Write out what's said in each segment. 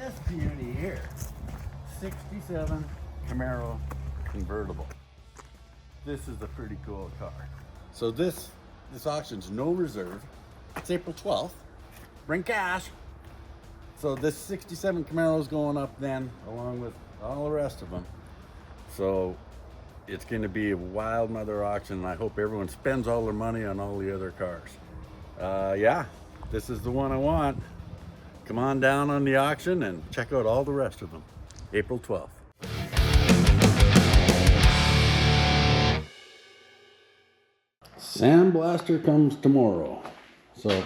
this beauty here. 67 Camaro convertible. This is a pretty cool car. So this auction's no reserve. It's April 12th. Bring cash. So this 67 Camaro is going up then, along with all the rest of them. So it's going to be a wild mother auction, and I hope everyone spends all their money on all the other cars. Yeah, this is the one I want. Come on down on the auction and check out all the rest of them. April 12th. Sandblaster comes tomorrow. So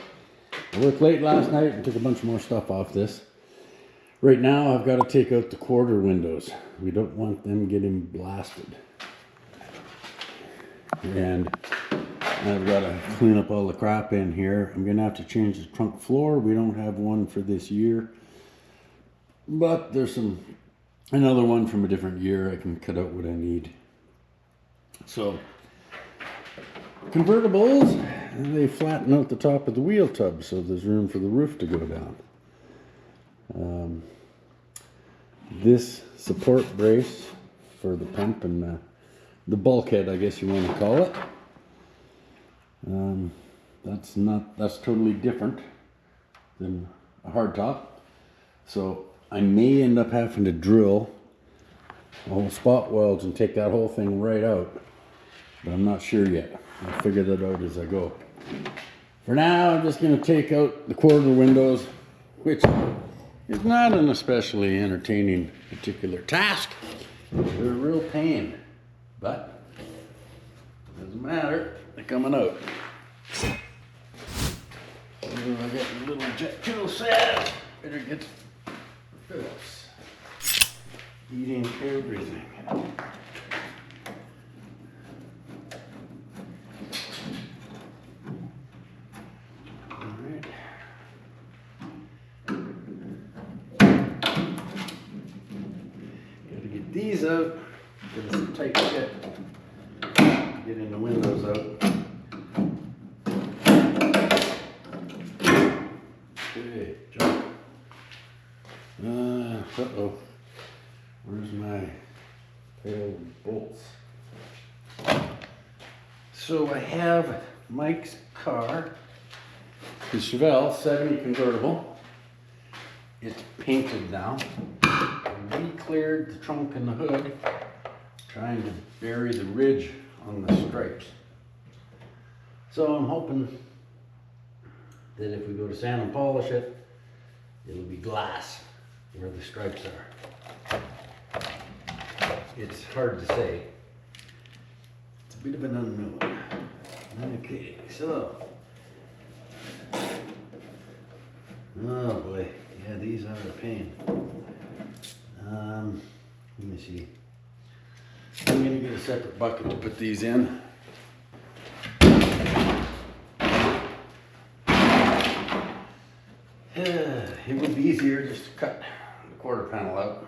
I worked late last night and took a bunch more stuff off this. Right now I've got to take out the quarter windows. We don't want them getting blasted. And I've got to clean up all the crap in here. I'm gonna have to change the trunk floor. We don't have one for this year, but there's another one from a different year. I can cut out what I need. So convertibles, they flatten out the top of the wheel tub so there's room for the roof to go down. This support brace for the pump and the bulkhead, I guess you want to call it. That's totally different than a hardtop. So I may end up having to drill all the spot welds and take that whole thing right out, but I'm not sure yet. I'll figure that out as I go. For now, I'm just going to take out the quarter windows, which is not an especially entertaining particular task. They're a real pain, but it doesn't matter. They're coming out. I got a little jet tool set. Better get this. Eating everything. Alright. Gotta get these out. Get some tight fit. Getting the windows out. Okay, jump. Uh-oh. Where's my pail of bolts? So I have Mike's car, the Chevelle 70 convertible. It's painted now. We cleared the trunk and the hood, trying to bury the ridge on the stripes. So I'm hoping that if we go to sand and polish it, it'll be glass where the stripes are. It's hard to say. It's a bit of an unknown. Okay, so. Oh boy, yeah, these are a pain. Let me see. I'm gonna get a separate bucket to put these in. It would be easier just to cut the quarter panel out.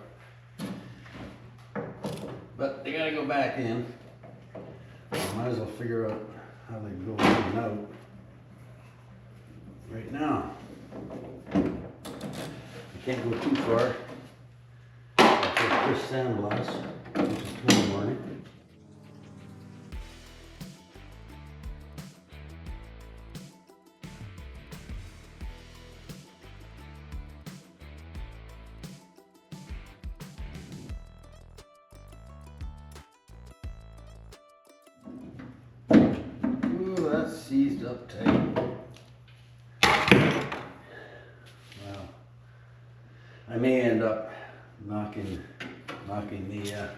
But they gotta go back in. I might as well figure out how they go in and out right now. I can't go too far. I'll take this sandblast, which is tomorrow morning. Ooh, that's seized up tight. Wow. I may end up knocking the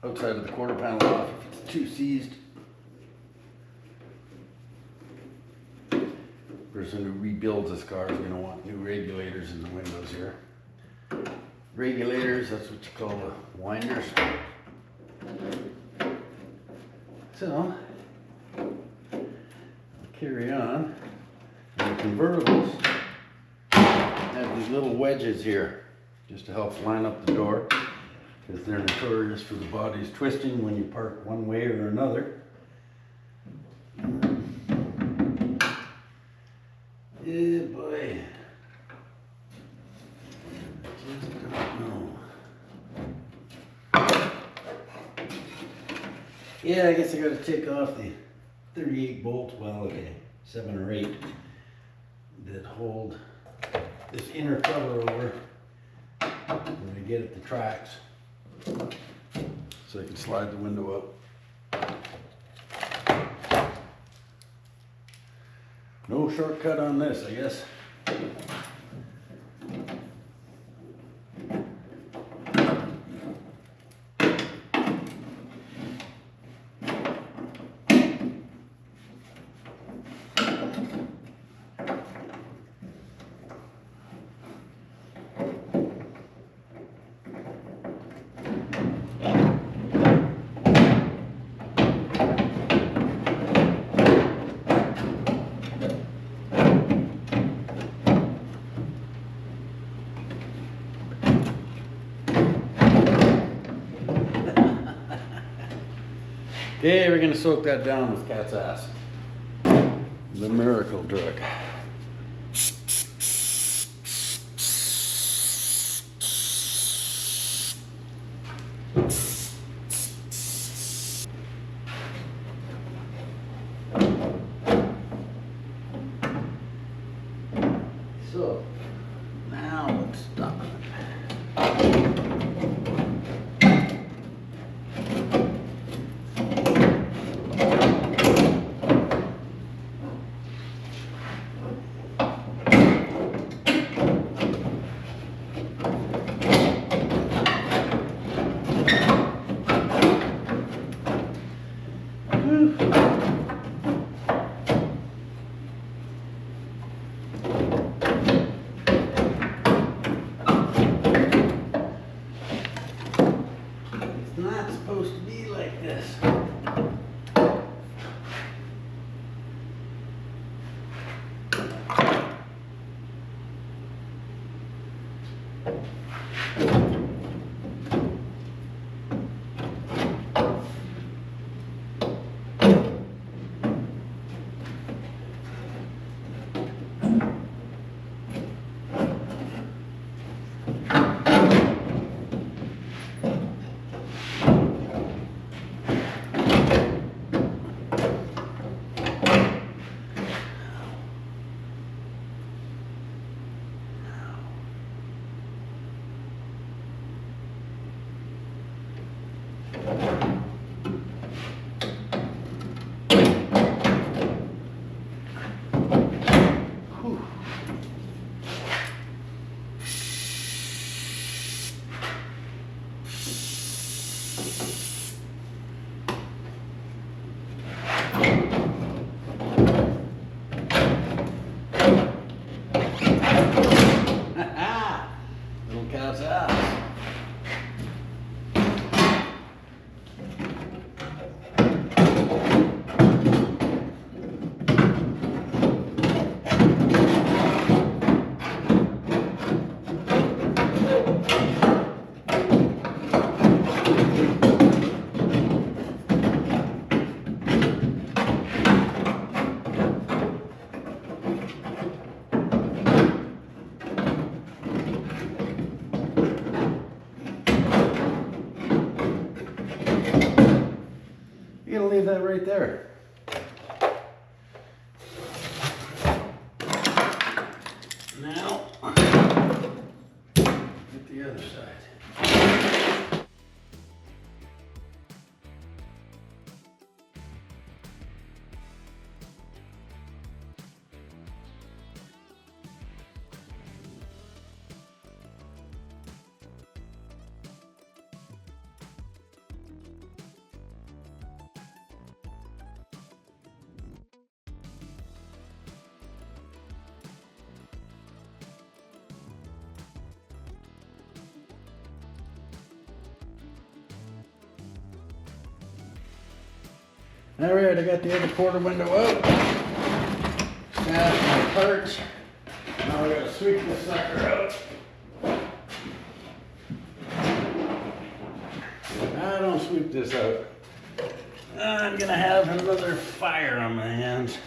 outside of the quarter panel off if it's too seized. The person who rebuilds this car is going to want new regulators in the windows here. Regulators, that's what you call the winders. So, I'll carry on. And the convertibles have these little wedges here just to help line up the door, because they're notorious for the bodies twisting when you park one way or another. Yeah, boy. Yeah, I guess I gotta take off the 38 bolts, well, okay, 7 or 8 that hold this inner cover over when I get at the tracks, so I can slide the window up. No shortcut on this, I guess. Okay, we're gonna soak that down with cat's ass. The miracle drug. So, now let's stop it. It's not supposed to be like this. Little cat's ass. You're gonna leave that right there. Now, get the other side. All right, I got the other quarter window out. Got my parts. Now I gotta sweep this sucker out. I don't sweep this out, I'm gonna have another fire on my hands.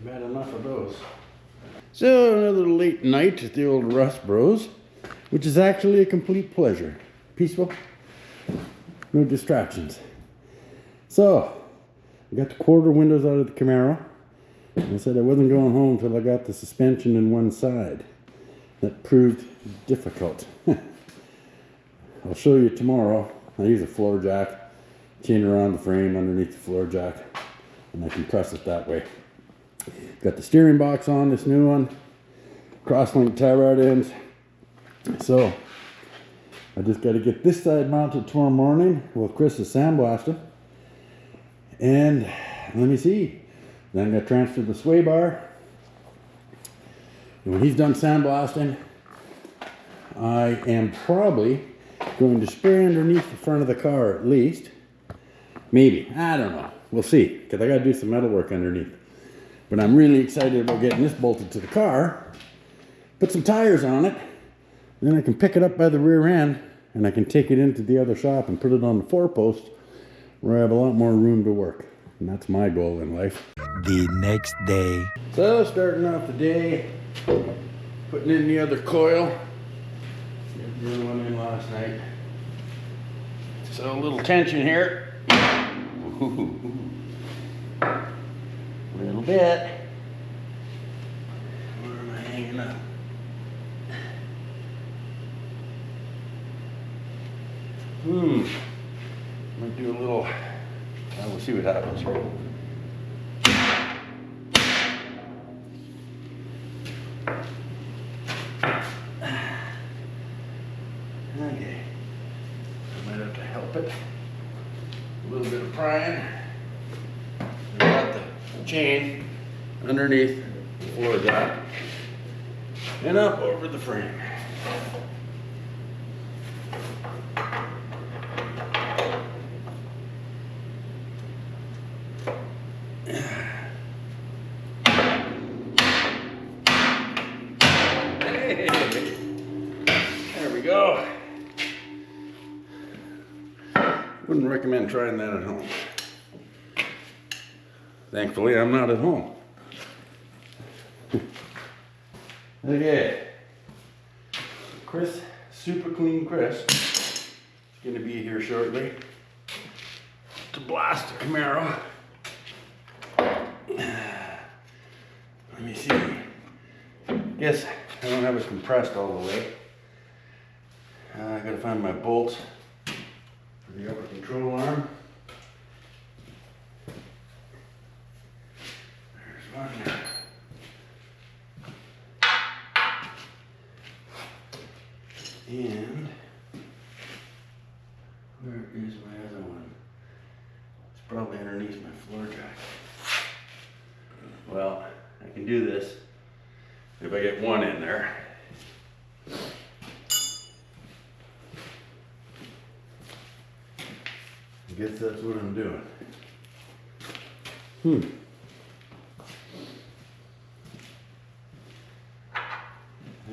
I've had enough of those. So another late night at the old Rust Bros. which is actually a complete pleasure. Peaceful, no distractions. So, I got the quarter windows out of the Camaro. I said I wasn't going home until I got the suspension in one side. That proved difficult. I'll show you tomorrow. I use a floor jack, chain around the frame underneath the floor jack, and I can press it that way. Got the steering box on this new one, cross-link tie rod ends. So I just got to get this side mounted tomorrow morning while Chris is sandblasting. And let me see. Then I'm going to transfer the sway bar. And when he's done sandblasting, I am probably going to spray underneath the front of the car at least. Maybe. I don't know. We'll see. Because I got to do some metal work underneath. But I'm really excited about getting this bolted to the car. Put some tires on it. Then I can pick it up by the rear end. And I can take it into the other shop and put it on the 4-post. Where I have a lot more room to work. And that's my goal in life. The next day. So starting off the day, putting in the other coil. Got the other one in last night. So a little tension here. Ooh. A little bit. Where am I hanging up? Might do a little, we'll see what happens here. Okay, I might have to help it. A little bit of prying. I got the chain underneath the floor jack and up over the frame. There we go. Wouldn't recommend trying that at home. Thankfully, I'm not at home. Okay. Chris, super clean Chris, is going to be here shortly to blast the Camaro. Let me see. Guess I don't have it compressed all the way. I gotta find my bolts for the upper control arm. There's one. And where is my other one? It's probably underneath my floor jack. Well, I can do this if I get one in there. I guess that's what I'm doing.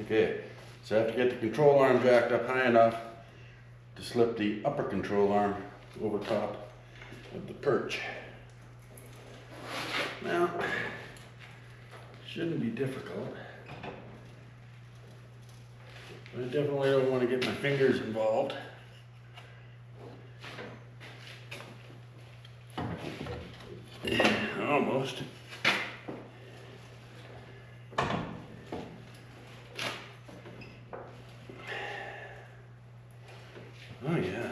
Okay, so I have to get the control arm jacked up high enough to slip the upper control arm over top of the perch. Now, shouldn't be difficult. But I definitely don't want to get my fingers involved. Almost. Oh yeah.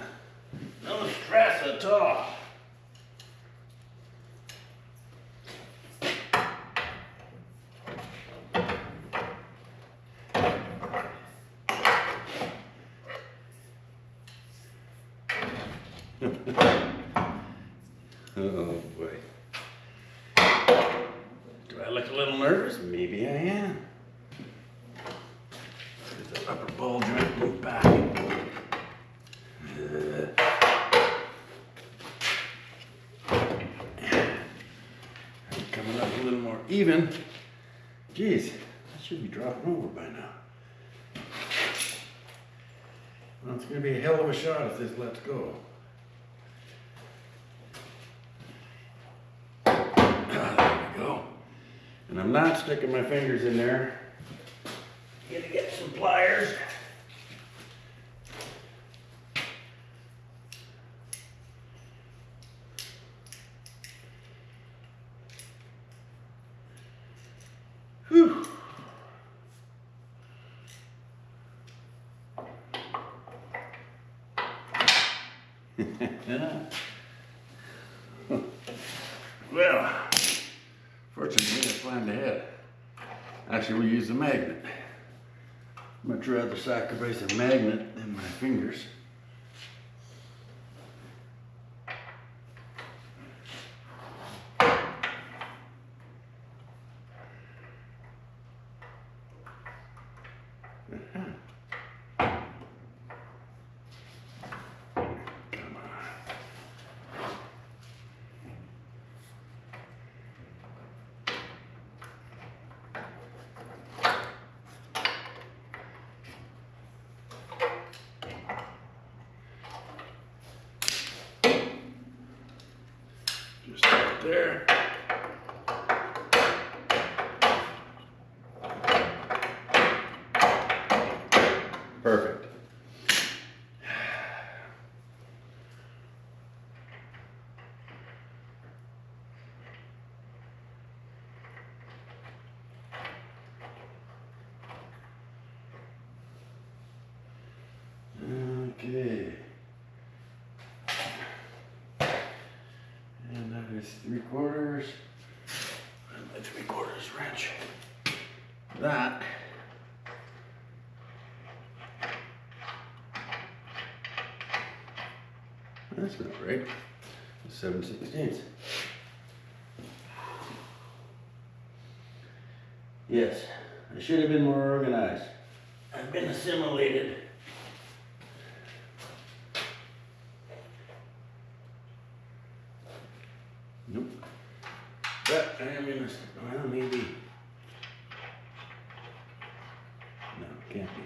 No stress at all. Oh boy. Do I look a little nervous? Maybe I am. Get the upper ball joint moved back. Coming up a little more even. Geez, that should be dropping over by now. Well, it's going to be a hell of a shot if this lets go. And I'm not sticking my fingers in there. Gonna get some pliers. Well, fortunately I planned ahead. Actually, we use a magnet. Much rather sacrifice a magnet than my fingers. Just right there. Perfect. Okay. And that is 3/4. And my 3/4 wrench. That that's not right. 7/16. Yes, I should have been more organized. I've been assimilated. Nope. But I am in a, well, maybe. No, can't be.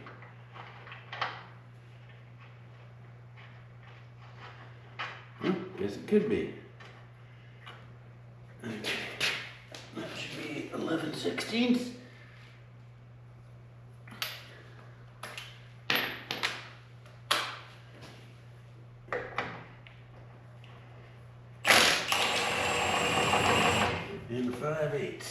Guess it could be. Okay. That should be 11/16. And 5/8.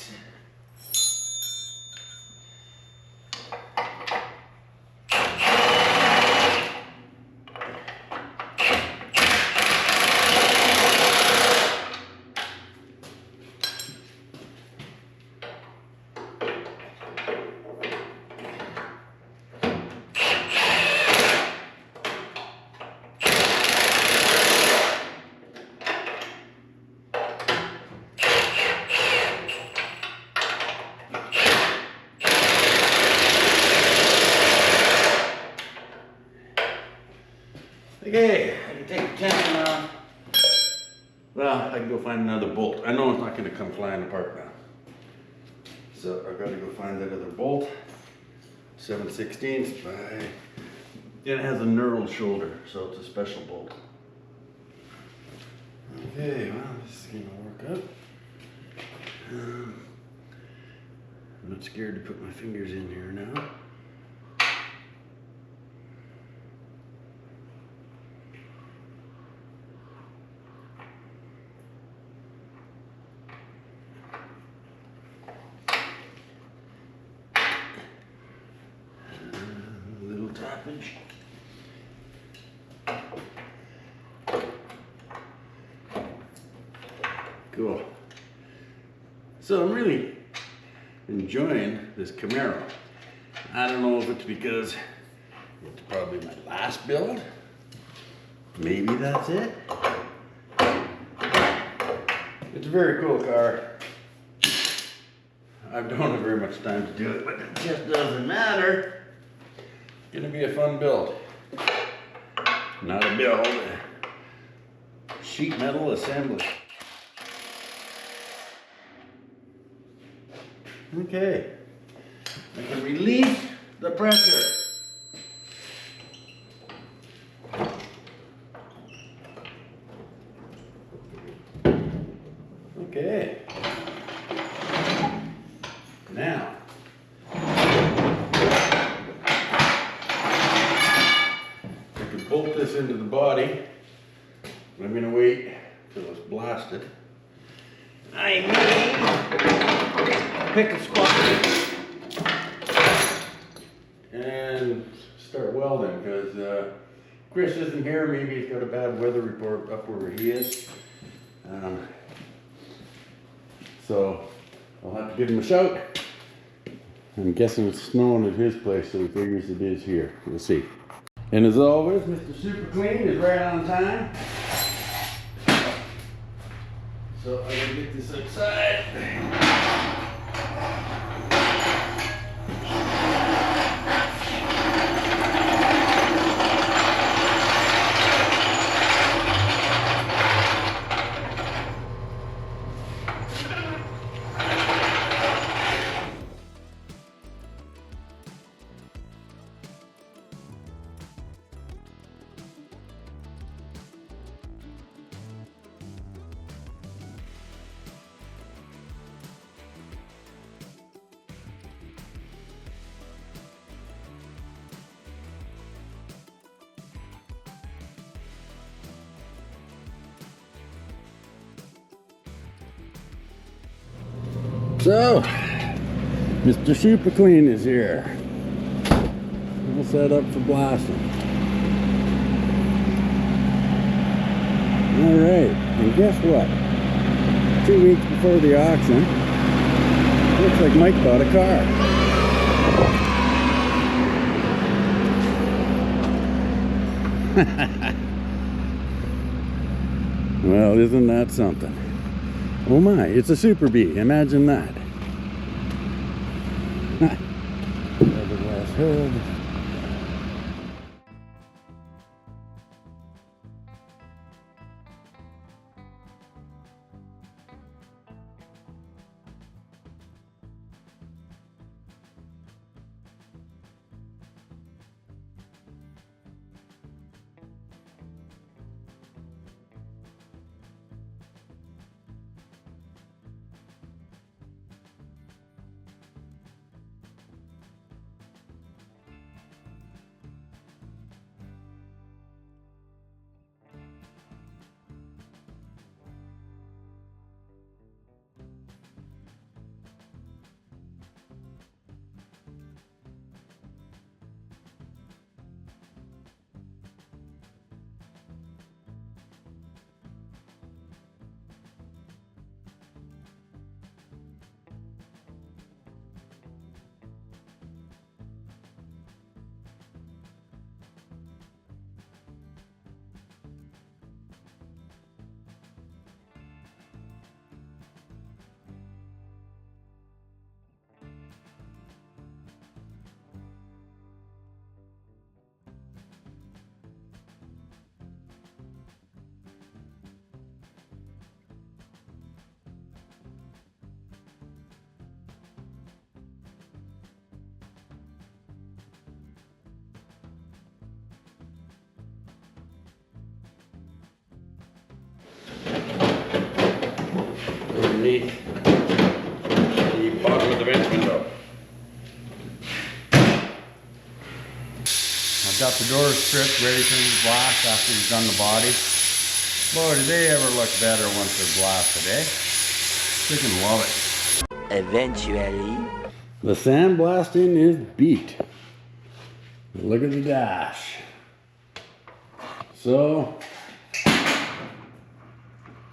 Okay, I can take the tension off. Well, I can go find another bolt. I know it's not going to come flying apart now. So I've got to go find that other bolt. 7/16 by... It has a knurled shoulder, so it's a special bolt. Okay, well, this is going to work out. I'm not scared to put my fingers in here now. Tappage. Cool. So I'm really enjoying this Camaro. I don't know if it's because it's probably my last build. Maybe that's it. It's a very cool car. I don't have very much time to do it, but it just doesn't matter. Gonna be a fun build. Not a build, a sheet metal assembly. Okay, I can release the pressure. Okay, now bolt this into the body. I'm going to wait till it's blasted. I may pick a spot and start welding because Chris isn't here, maybe he's got a bad weather report up where he is. So I'll have to give him a shout. I'm guessing it's snowing at his place, so he figures it is here. We'll see. And as always, Mr. Super Clean is right on time. So I gotta get this outside. So, Mr. Super Clean is here. All set up for blasting. Alright, and guess what? 2 weeks before the auction, looks like Mike bought a car. Well, isn't that something? Oh my, it's a Super Bee, imagine that. Fiberglass hood. Underneath the bottom of the vent window. I've got the doors stripped, ready for the blast after he's done the body. Boy, do they ever look better once they're blasted, eh? Freaking love it. Eventually. The sandblasting is beat. Look at the dash. So,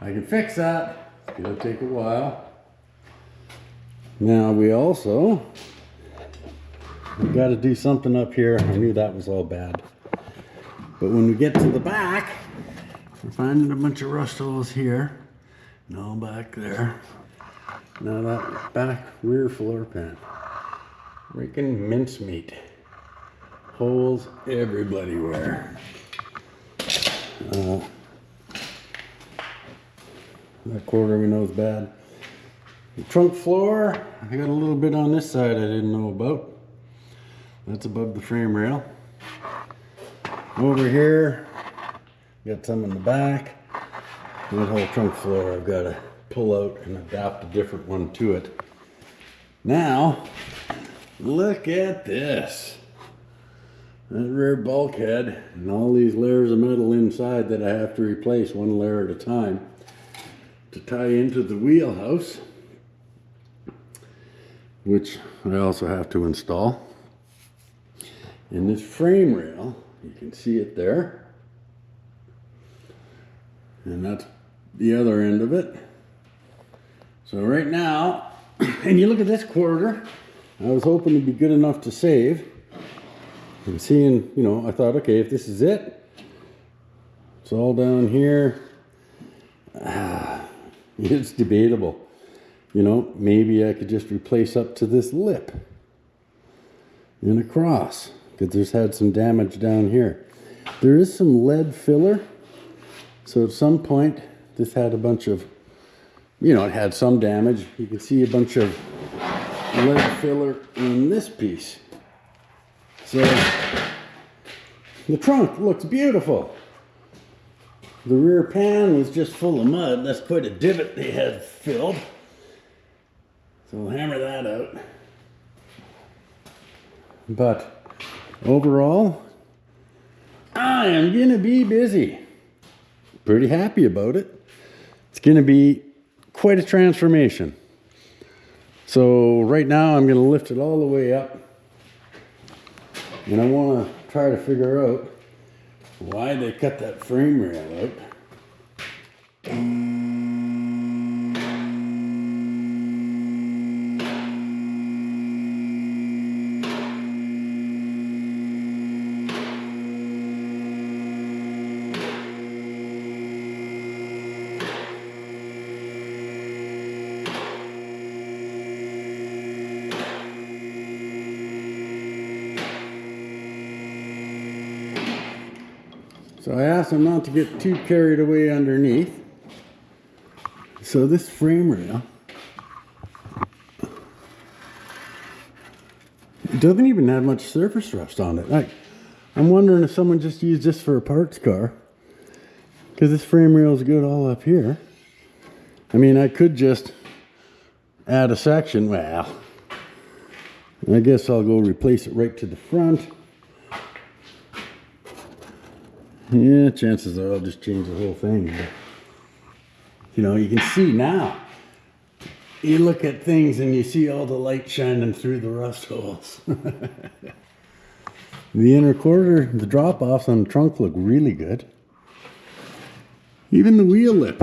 I can fix that. It's gonna take a while. Now we also got to do something up here. I knew that was all bad. But when we get to the back, we're finding a bunch of rust holes here. No back there. Now that back rear floor pan. Freaking mincemeat. Holes everywhere. That quarter we know is bad. The trunk floor, I got a little bit on this side I didn't know about. That's above the frame rail. Over here, got some in the back. That whole trunk floor I've got to pull out and adapt a different one to it. Now, look at this. That rear bulkhead and all these layers of metal inside that I have to replace one layer at a time to tie into the wheelhouse, which I also have to install. And this frame rail, you can see it there. And that's the other end of it. So right now, and you look at this quarter, I was hoping to be good enough to save. And seeing, you know, I thought, okay, if this is it, it's all down here. It's debatable. You know, maybe I could just replace up to this lip and across, because there's had some damage down here. There is some lead filler. So at some point, this had a bunch of, you know, it had some damage. You can see a bunch of lead filler in this piece. So the trunk looks beautiful. The rear pan was just full of mud. That's quite a divot they had filled. So we'll hammer that out. But overall, I am gonna be busy. Pretty happy about it. It's gonna be quite a transformation. So right now I'm gonna lift it all the way up. And I wanna try to figure out why they cut that frame rail out. So I asked them not to get too carried away underneath. So this frame rail, it doesn't even have much surface rust on it. I'm wondering if someone just used this for a parts car, because this frame rail is good all up here. I mean, I could just add a section. Well, I guess I'll go replace it right to the front. Yeah, chances are I'll just change the whole thing. But, you know, you can see now. You look at things and you see all the light shining through the rust holes. The inner quarter, the drop-offs on the trunk look really good. Even the wheel lip,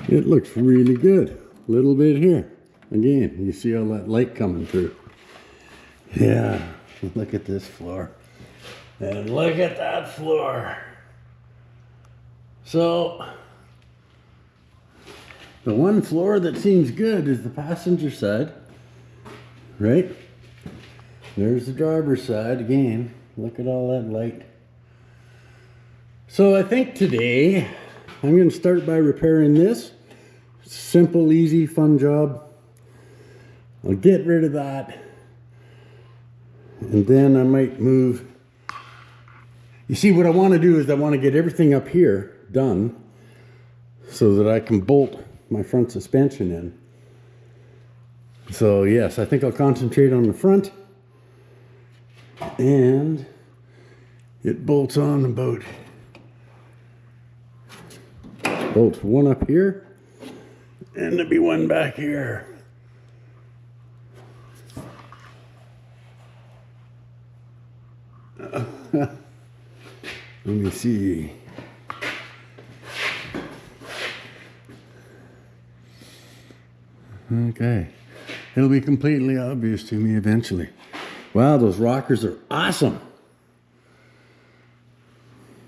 it looks really good. Little bit here. Again, you see all that light coming through. Yeah, look at this floor. And look at that floor. So, the one floor that seems good is the passenger side, right? There's the driver's side again. Look at all that light. So I think today I'm going to start by repairing this. Simple, easy, fun job. I'll get rid of that. And then I might move. You see, what I want to do is I want to get everything up here done so that I can bolt my front suspension in. So yes, I think I'll concentrate on the front, and it bolts on about, bolts one up here and there'll be one back here. Let me see. Okay. It'll be completely obvious to me eventually. Wow, those rockers are awesome.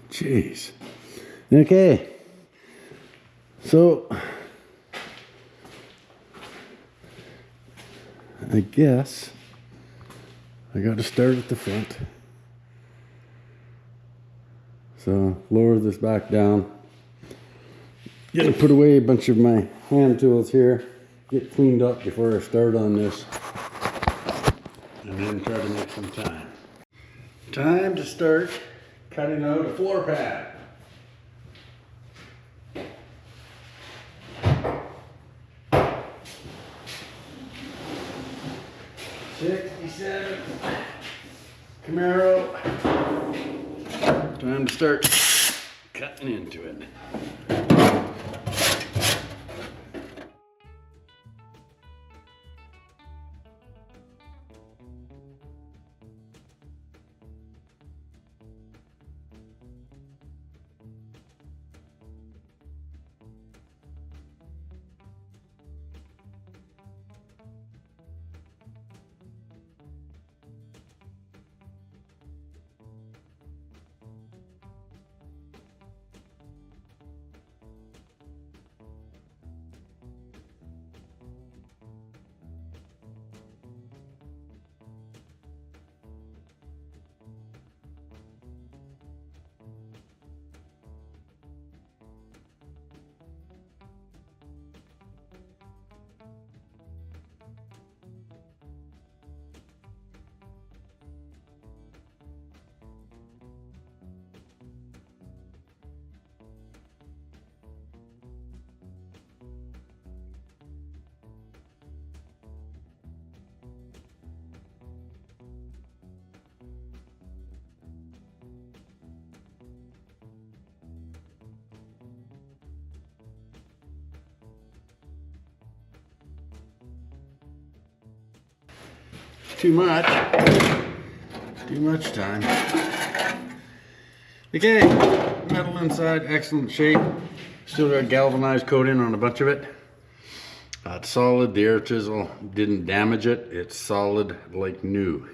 Jeez. Okay. So, I guess I got to start at the front. So lower this back down. Gonna put away a bunch of my hand tools here. Get cleaned up before I start on this. And then try to make some time. Time to start cutting out a floor pad. '67 Camaro. Time to start cutting into it. too much time. Okay, metal inside, excellent shape. Still got galvanized coating on a bunch of it. It's solid. The air chisel didn't damage it. It's solid like new.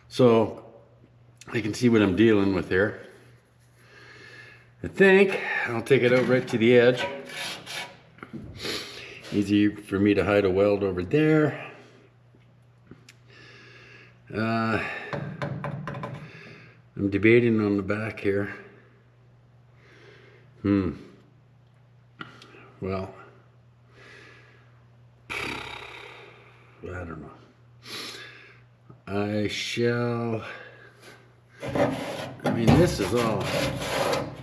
So I can see what I'm dealing with here. I think I'll take it out right to the edge. Easy for me to hide a weld over there. I'm debating on the back here. Well, I don't know. I mean, this is all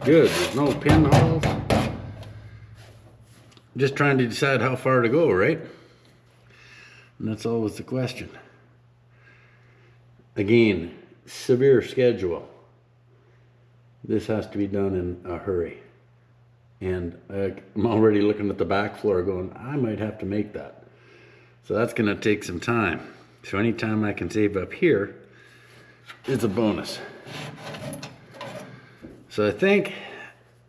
good. There's no pinholes. Just trying to decide how far to go, right? And that's always the question. Again, severe schedule. This has to be done in a hurry. And I'm already looking at the back floor going, I might have to make that. So that's gonna take some time. So anytime I can save up here is a bonus. So I think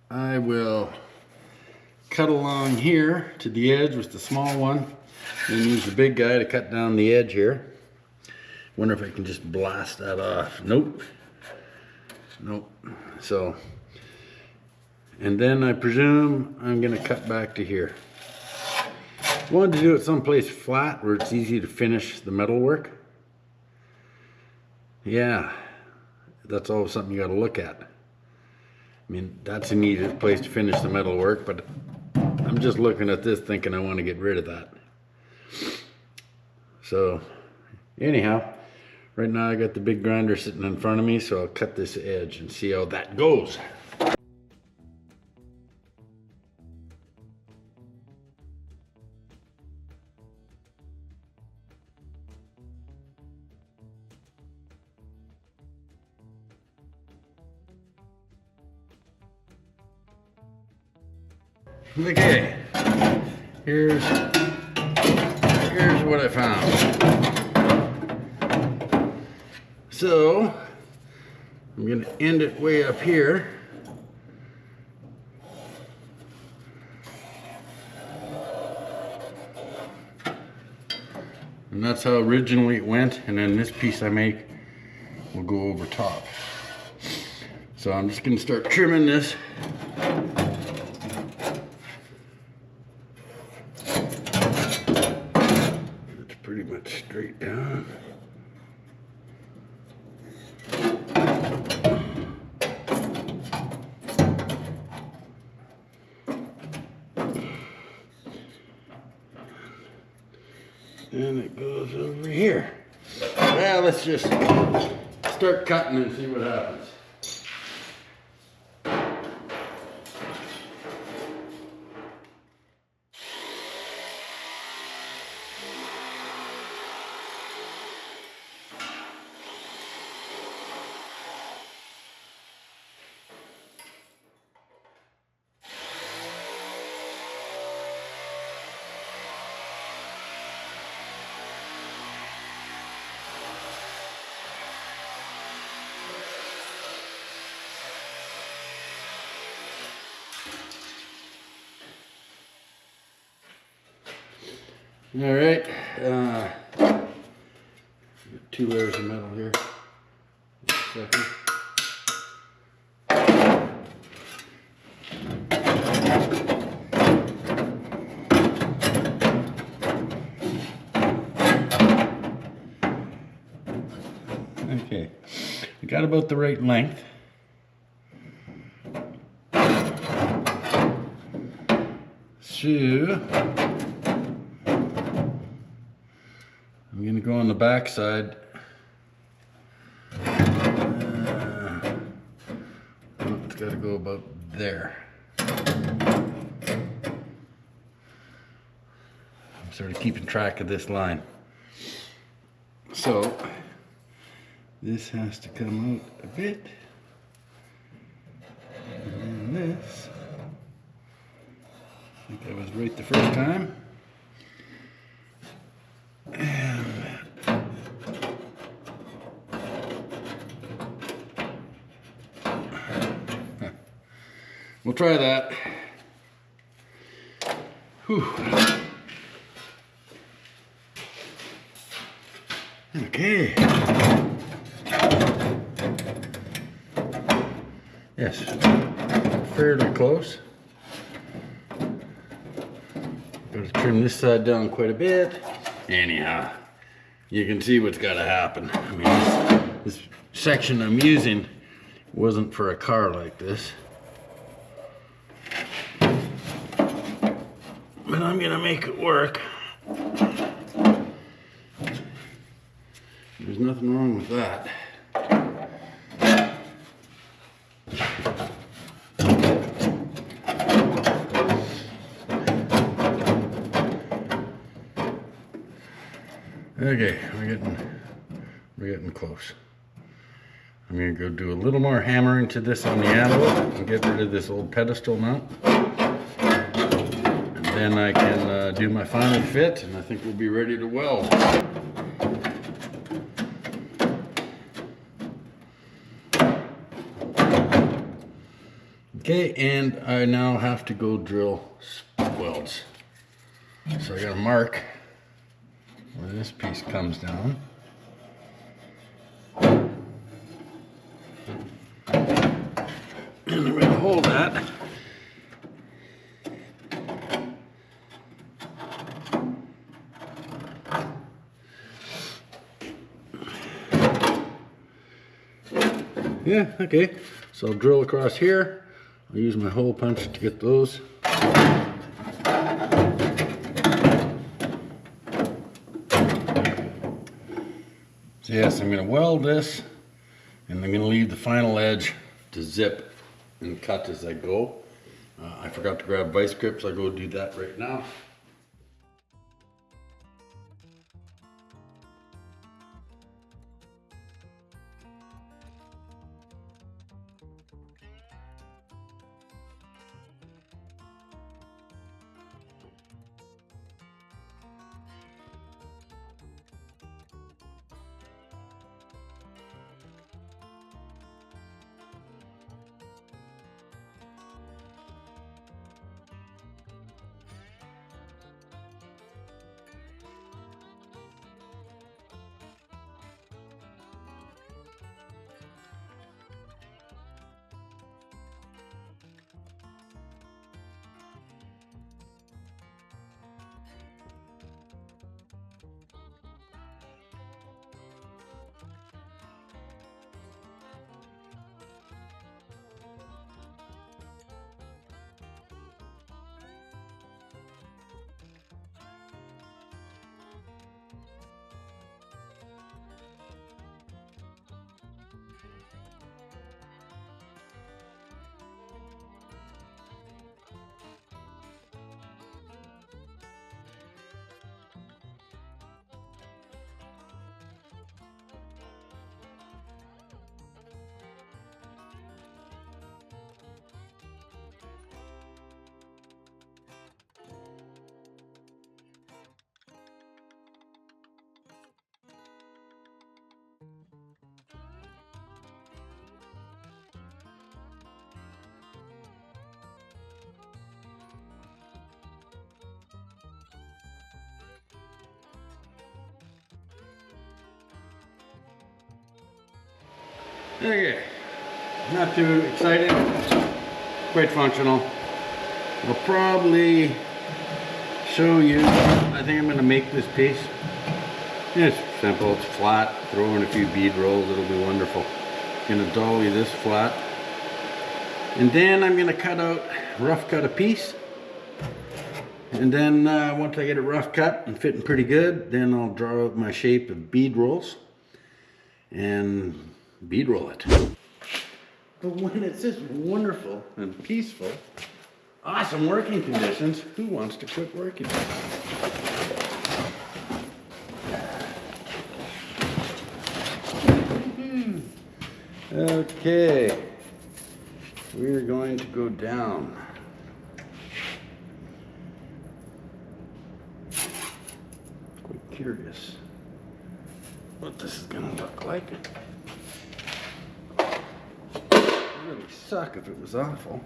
I will cut along here to the edge with the small one, then use the big guy to cut down the edge here. Wonder if I can just blast that off. Nope. So, and then I presume I'm gonna cut back to here. Wanted to do it someplace flat where it's easy to finish the metal work. Yeah, that's always something you gotta look at. I mean, that's a neat place to finish the metal work, but I'm just looking at this thinking I want to get rid of that. So, anyhow, right now I got the big grinder sitting in front of me, so I'll cut this edge and see how that goes. Okay, here's what I found. So I'm gonna end it way up here. And that's how originally it went, and then this piece I make will go over top. So I'm just gonna start trimming this. Pretty much straight down. And it goes over here. Well, let's just start cutting and see what happens. All right, two layers of metal here. Second. Okay, I got about the right length. So I'm going to go on the back side. It's got to go about there. I'm sort of keeping track of this line. So this has to come out a bit. And then this, I think I was right the first time. And We'll try that. Whew. Okay. Yes, fairly close. Gotta trim this side down quite a bit. Anyhow, you can see what's gotta happen. I mean, this section I'm using wasn't for a car like this. But I'm gonna make it work. There's nothing wrong with that. Okay, we're getting close. I'm gonna go do a little more hammering to this on the anvil and get rid of this old pedestal mount. And then I can do my final fit, and I think we'll be ready to weld. Okay, and I now have to go drill welds. So I got a mark where this piece comes down. And I'm going to hold that. Yeah, okay. So I'll drill across here. I'll use my hole punch to get those. So yes, I'm going to weld this, and I'm going to leave the final edge to zip and cut as I go. I forgot to grab vice grips. I'll go do that right now. Okay, not too exciting, quite functional. I'll probably show you, I think I'm going to make this piece. It's simple, it's flat, throw in a few bead rolls, it'll be wonderful. I'm going to dolly this flat. And then I'm going to rough cut a piece. And then once I get it rough cut and fitting pretty good, then I'll draw out my shape of bead rolls and bead roll it. But when it's this wonderful and peaceful, awesome working conditions, who wants to quit working? Okay, we're going to go down. Quite curious what this is going to look like. It would really suck if it was awful.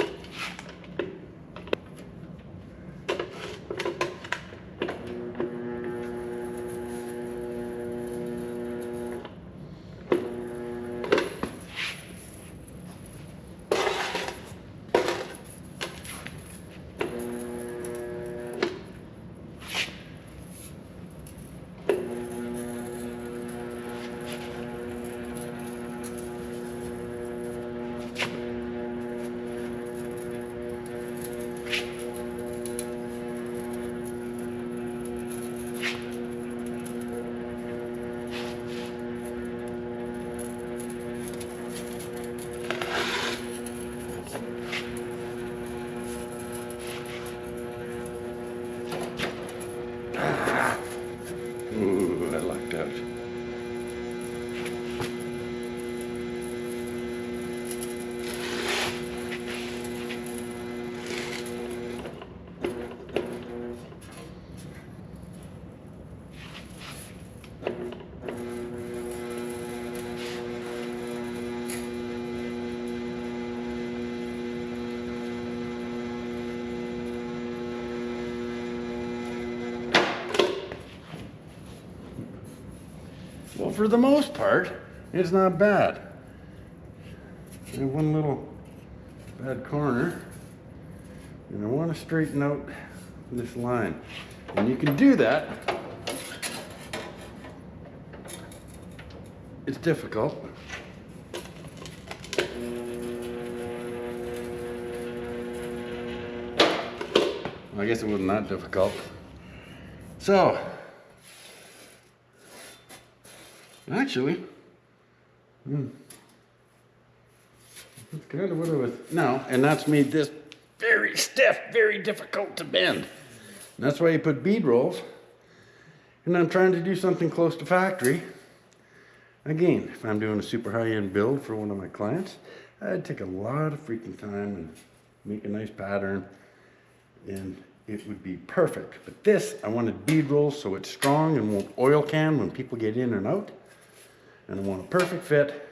for the most part, it's not bad. I have one little bad corner, and I want to straighten out this line. And you can do that. It's difficult. Well, I guess it wasn't that difficult. So, actually, that's kind of what I was, no, and that's made this very stiff, very difficult to bend. And that's why you put bead rolls. And I'm trying to do something close to factory. Again, if I'm doing a super high-end build for one of my clients, I'd take a lot of freaking time and make a nice pattern, and it would be perfect. But this, I wanted bead rolls so it's strong and won't oil can when people get in and out. And I want a perfect fit.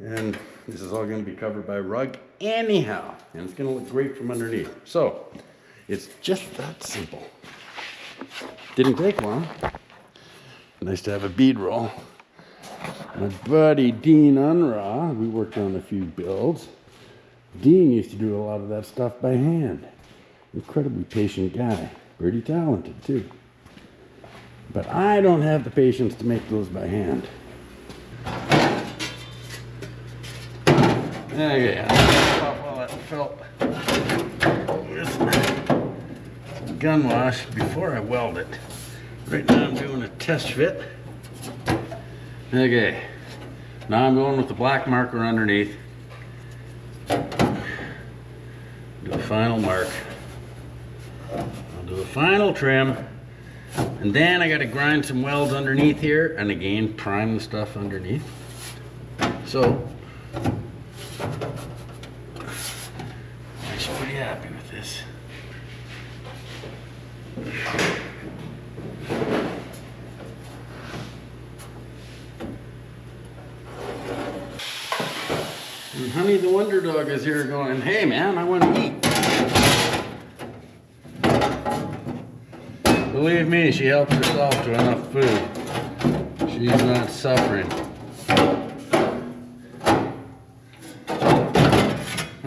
And this is all going to be covered by rug anyhow, and it's going to look great from underneath. So, it's just that simple. Didn't take long. Nice to have a bead roll. My buddy Dean Unraw, we worked on a few builds. Dean used to do a lot of that stuff by hand. Incredibly patient guy. Pretty talented too. But I don't have the patience to make those by hand. Okay, well, that felt with gun wash before I weld it. Right now I'm doing a test fit. Okay, now I'm going with the black marker underneath. Do a final mark. I'll do a final trim. And then I gotta grind some welds underneath here and again prime the stuff underneath. So, I'm actually pretty happy with this. And Honey the Wonder Dog is here going, hey man, I want to eat. Believe me, she helps herself to enough food. She's not suffering.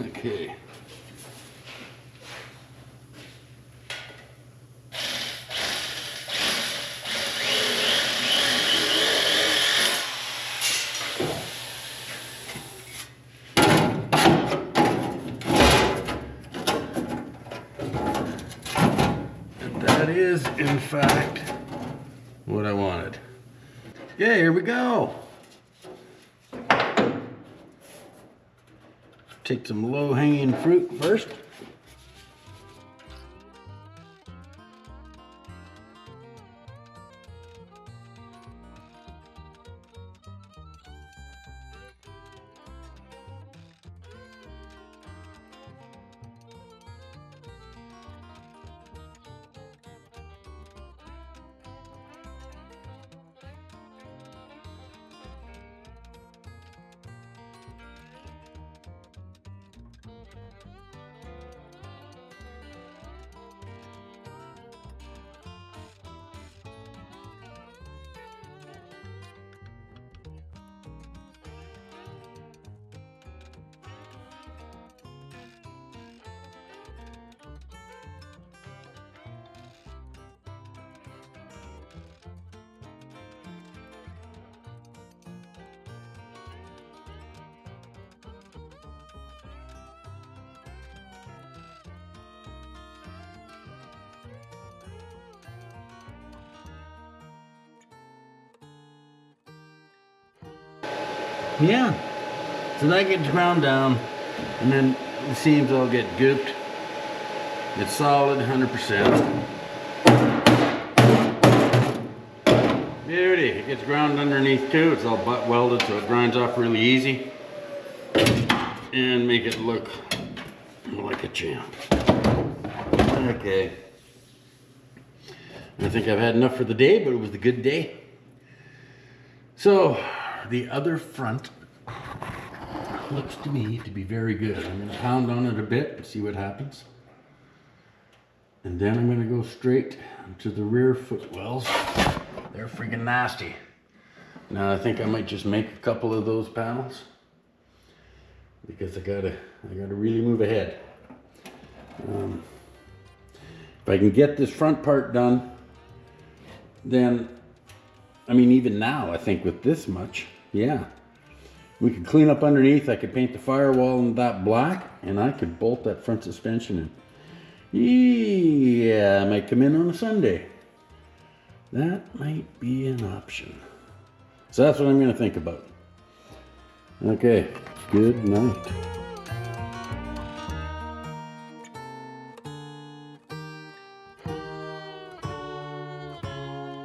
Okay. That is, in fact, what I wanted. Yeah, here we go. Take some low-hanging fruit first. Yeah, so that gets ground down, and then the seams all get gooped. It's solid, 100%. Beauty, it gets ground underneath too. It's all butt welded, so it grinds off really easy. And make it look like a champ. Okay. I think I've had enough for the day, but it was a good day. So, the other front looks to me to be very good. I'm going to pound on it a bit and see what happens. And then I'm going to go straight to the rear footwells. They're freaking nasty. Now I think I might just make a couple of those panels because I gotta really move ahead. If I can get this front part done, then, I mean, even now, I think with this much, yeah. We could clean up underneath, I could paint the firewall in that black, and I could bolt that front suspension in. Yeah, I might come in on a Sunday. That might be an option. So that's what I'm gonna think about. Okay, good night.